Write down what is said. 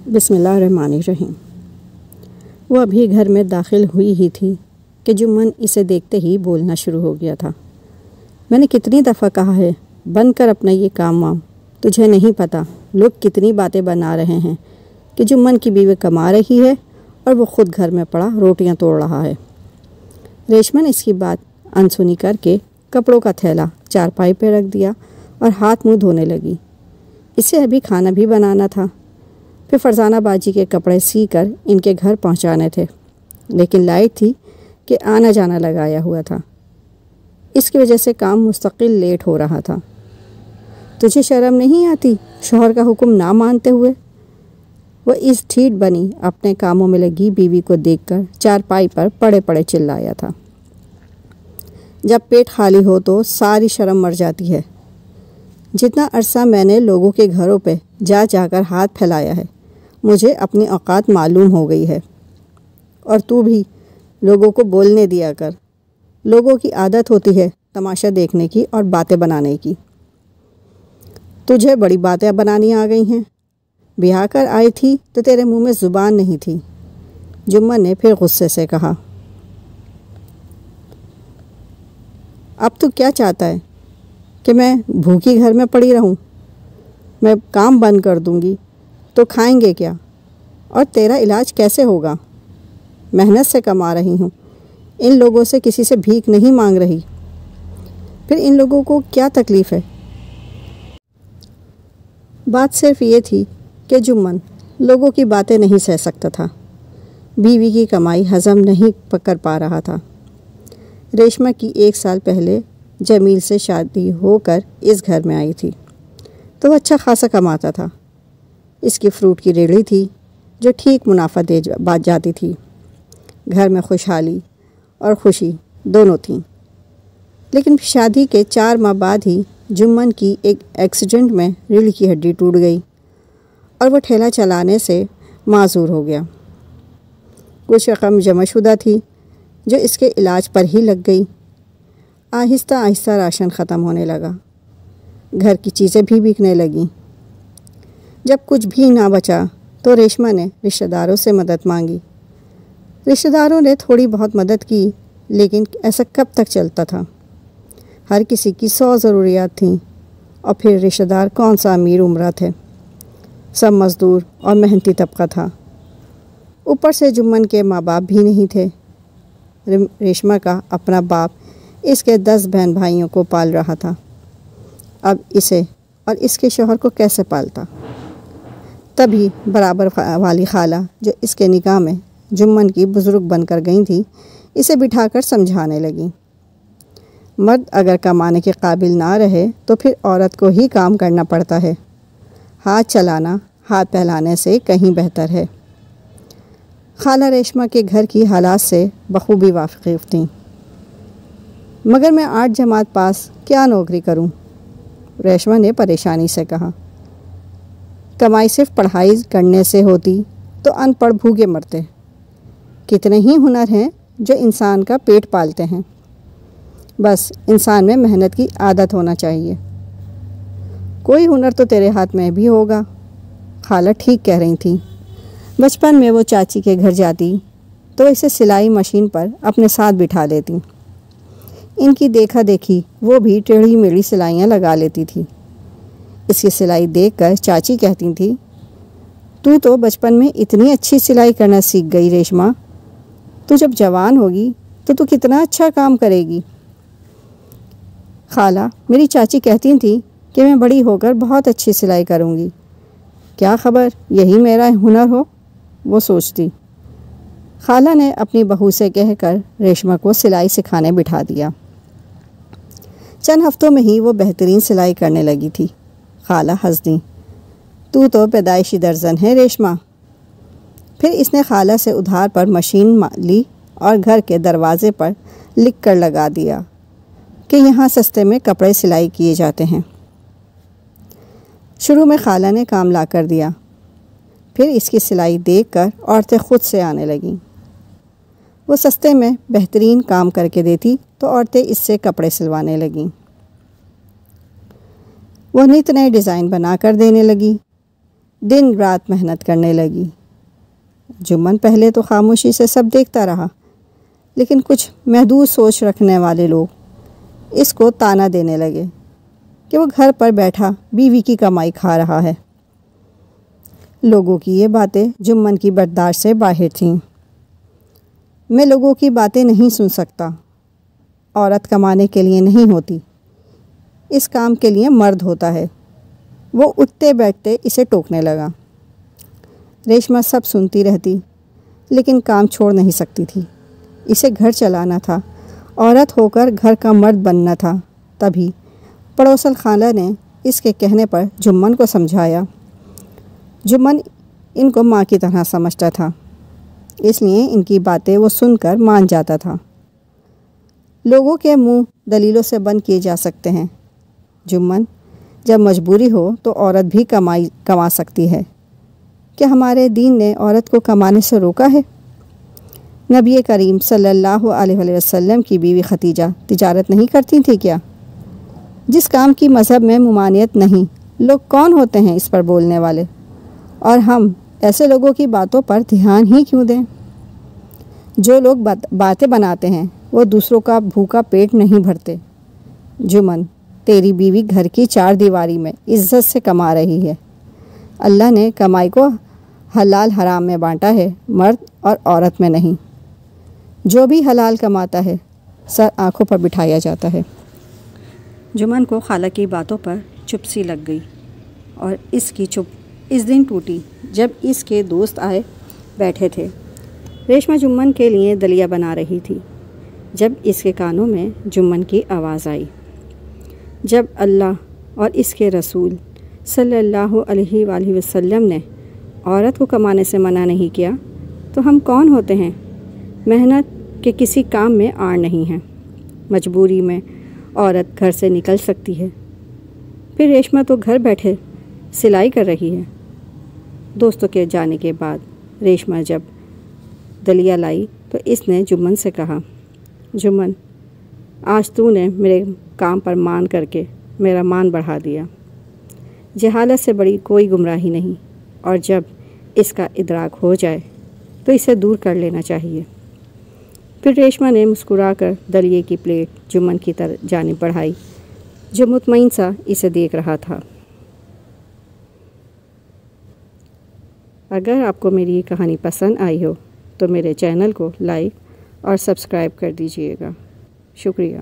بسم اللہ الرحمن الرحیم۔ وہ ابھی گھر میں داخل ہوئی ہی تھی کہ جمن اسے دیکھتے ہی بولنا شروع ہو گیا تھا۔ میں نے کتنی دفعہ کہا ہے بند کر اپنا یہ کام وام، تجھے نہیں پتہ لوگ کتنی باتیں بنا رہے ہیں کہ جمن کی بیوی کما رہی ہے اور وہ خود گھر میں پڑا روٹیاں توڑ رہا ہے۔ ریشما نے اس کی بات انسنی کر کے کپڑوں کا تھیلا چارپائی پہ رکھ دیا اور ہاتھ منہ دھونے لگی۔ اسے ابھی کھانا بھی بنانا تھا، پھر فرزانہ باجی کے کپڑے سی کر ان کے گھر پہنچانے تھے، لیکن لائٹ تھی کہ آنا جانا لگایا ہوا تھا، اس کی وجہ سے کام مستقل لیٹ ہو رہا تھا۔ تجھے شرم نہیں آتی شوہر کا حکم نہ مانتے ہوئے؟ وہ اس ٹھیٹ بنی اپنے کاموں میں لگی بیوی کو دیکھ کر چارپائی پر پڑے پڑے چلایا تھا۔ جب پیٹ خالی ہو تو ساری شرم مر جاتی ہے۔ جتنا عرصہ میں نے لوگوں کے گھروں پہ جا جا کر ہاتھ پھیلایا ہے، مجھے اپنی اوقات معلوم ہو گئی ہے۔ اور تو بھی لوگوں کو بولنے دیا کر، لوگوں کی عادت ہوتی ہے تماشا دیکھنے کی اور باتیں بنانے کی۔ تجھے بڑی باتیں بنانی آ گئی ہیں۔ بیاہ کر آئی تھی تو تیرے منہ میں زبان نہیں تھی، جمن نے پھر غصے سے کہا۔ اب تو کیا چاہتا ہے کہ میں بھوکی گھر میں پڑی رہوں؟ میں کام بند کر دوں گی تو کھائیں گے کیا؟ اور تیرا علاج کیسے ہوگا؟ محنت سے کما رہی ہوں، ان لوگوں سے کسی سے بھیک نہیں مانگ رہی، پھر ان لوگوں کو کیا تکلیف ہے؟ بات صرف یہ تھی کہ جمن لوگوں کی باتیں نہیں سہ سکتا تھا، بیوی کی کمائی ہضم نہیں کر پا رہا تھا۔ ریشما کی 1 سال پہلے جمیل سے شادی ہو کر اس گھر میں آئی تھی تو وہ اچھا خاصا کماتا تھا۔ اس کی فروٹ کی ریڑھی تھی جو ٹھیک منافع دے جاتی تھی۔ گھر میں خوشحالی اور خوشی دونوں تھیں، لیکن شادی کے 4 ماہ بعد ہی جمن کی ایک ایکسیڈنٹ میں ریڑھ کی ہڈی ٹوٹ گئی اور وہ ٹھیلا چلانے سے معذور ہو گیا۔ کچھ رقم جمع شدہ تھی جو اس کے علاج پر ہی لگ گئی۔ آہستہ آہستہ راشن ختم ہونے لگا، گھر کی چیزیں بھی بکنے لگیں۔ جب کچھ بھی نہ بچا تو ریشما نے رشتہ داروں سے مدد مانگی۔ رشتہ داروں نے تھوڑی بہت مدد کی، لیکن ایسا کب تک چلتا تھا؟ ہر کسی کی 100 ضروریات تھیں، اور پھر رشتہ دار کون سا امیر عمرہ تھے، سب مزدور اور محنتی طبقہ تھا۔ اوپر سے جمن کے ماں باپ بھی نہیں تھے۔ ریشما کا اپنا باپ اس کے 10 بہن بھائیوں کو پال رہا تھا، اب اسے اور اس کے شوہر کو کیسے پالتا؟ تبھی برابر والی خالہ جو اس کے نکاح میں جمن کی بزرگ بن کر گئی تھی، اسے بٹھا کر سمجھانے لگی۔ مرد اگر کمانے کے قابل نہ رہے تو پھر عورت کو ہی کام کرنا پڑتا ہے، ہاتھ چلانا ہاتھ پھیلانے سے کہیں بہتر ہے۔ خالہ ریشما کے گھر کی حالات سے بخوبی واقف تھیں۔ مگر میں 8 جماعت پاس کیا نوکری کروں؟ ریشما نے پریشانی سے کہا۔ کمائی صرف پڑھائی کرنے سے ہوتی تو ان پڑھ بھوکے مرتے۔ کتنے ہی ہنر ہیں جو انسان کا پیٹ پالتے ہیں، بس انسان میں محنت کی عادت ہونا چاہیے۔ کوئی ہنر تو تیرے ہاتھ میں بھی ہوگا۔ خالہ ٹھیک کہہ رہی تھیں۔ بچپن میں وہ چاچی کے گھر جاتی تو اسے سلائی مشین پر اپنے ساتھ بٹھا لیتی۔ ان کی دیکھا دیکھی وہ بھی ٹیڑھی میڑھی سلائیاں لگا لیتی تھی۔ اس کی سلائی دیکھ کر چاچی کہتی تھی، تو بچپن میں اتنی اچھی سلائی کرنا سیکھ گئی ریشما، تو جب جوان ہوگی تو کتنا اچھا کام کرے گی۔ خالہ، میری چاچی کہتی تھی کہ میں بڑی ہو کر بہت اچھی سلائی کروں گی، کیا خبر یہی میرا ہنر ہو، وہ سوچتی۔ خالہ نے اپنی بہو سے کہہ کر ریشما کو سلائی سکھانے بٹھا دیا۔ چند ہفتوں میں ہی وہ بہترین سلائی کرنے لگی تھی۔ خالہ ہنس دیں، تو پیدائشی درزن ہے ریشما۔ پھر اس نے خالہ سے ادھار پر مشین لی اور گھر کے دروازے پر لکھ کر لگا دیا کہ یہاں سستے میں کپڑے سلائی کیے جاتے ہیں۔ شروع میں خالہ نے کام لا کر دیا، پھر اس کی سلائی دیکھ کر عورتیں خود سے آنے لگیں۔ وہ سستے میں بہترین کام کر کے دیتی تو عورتیں اس سے کپڑے سلوانے لگیں۔ وہ نت نئے ڈیزائن بنا کر دینے لگی۔ دن رات محنت کرنے لگی۔ جمن پہلے تو خاموشی سے سب دیکھتا رہا، لیکن کچھ محدود سوچ رکھنے والے لوگ اس کو تانا دینے لگے کہ وہ گھر پر بیٹھا بیوی کی کمائی کھا رہا ہے۔ لوگوں کی یہ باتیں جمن کی برداشت سے باہر تھیں۔ میں لوگوں کی باتیں نہیں سن سکتا۔ عورت کمانے کے لیے نہیں ہوتی، اس کام کے لیے مرد ہوتا ہے۔ وہ اٹھتے بیٹھتے اسے ٹوکنے لگا۔ ریشما سب سنتی رہتی، لیکن کام چھوڑ نہیں سکتی تھی۔ اسے گھر چلانا تھا، عورت ہو کر گھر کا مرد بننا تھا۔ تبھی پڑوسن خالہ نے اس کے کہنے پر جمن کو سمجھایا۔ جمن ان کو ماں کی طرح سمجھتا تھا، اس لیے ان کی باتیں وہ سن کر مان جاتا تھا۔ لوگوں کے منہ دلیلوں سے بند کیے جا سکتے ہیں۔ جمن، جب مجبوری ہو تو عورت بھی کما سکتی ہے۔ کیا ہمارے دین نے عورت کو کمانے سے روکا ہے؟ نبی کریم صلی اللہ علیہ وسلم کی بیوی ختیجہ تجارت نہیں کرتی تھی کیا؟ جس کام کی مذہب میں ممانعت نہیں، لوگ کون ہوتے ہیں اس پر بولنے والے؟ اور ہم ایسے لوگوں کی باتوں پر دھیان ہی کیوں دیں؟ جو لوگ باتیں بناتے ہیں وہ دوسروں کا بھوکا پیٹ نہیں بھرتے۔ جمن، تیری بیوی گھر کی چار دیواری میں عزت سے کما رہی ہے۔ اللہ نے کمائی کو حلال حرام میں بانٹا ہے، مرد اور عورت میں نہیں۔ جو بھی حلال کماتا ہے سر آنکھوں پر بٹھایا جاتا ہے۔ جمن کو خالہ کی باتوں پر چپ سی لگ گئی، اور اس کی چپ اس دن ٹوٹی جب اس کے دوست آئے بیٹھے تھے۔ ریشما جمن کے لیے دلیا بنا رہی تھی جب اس کے کانوں میں جمن کی آواز آئی، جب اللہ اور اس کے رسول صلی اللہ علیہ وآلہ وسلم نے عورت کو کمانے سے منع نہیں کیا تو ہم کون ہوتے ہیں؟ محنت کے کسی کام میں آڑ نہیں ہے۔ مجبوری میں عورت گھر سے نکل سکتی ہے، پھر ریشما تو گھر بیٹھے سلائی کر رہی ہے۔ دوستوں کے جانے کے بعد ریشما جب دلیا لائی تو اس نے جمن سے کہا، جمن، آج تو نے میرے کام پر مان کر کے میرا مان بڑھا دیا۔ جہالت سے بڑی کوئی گمراہی نہیں، اور جب اس کا ادراک ہو جائے تو اسے دور کر لینا چاہیے۔ پھر ریشما نے مسکرا کر دلیے کی پلیٹ جمن کی جانب بڑھائی، جو مطمئن سا اسے دیکھ رہا تھا۔ اگر آپ کو میری یہ کہانی پسند آئی ہو تو میرے چینل کو لائک اور سبسکرائب کر دیجیے گا۔ شکریہ۔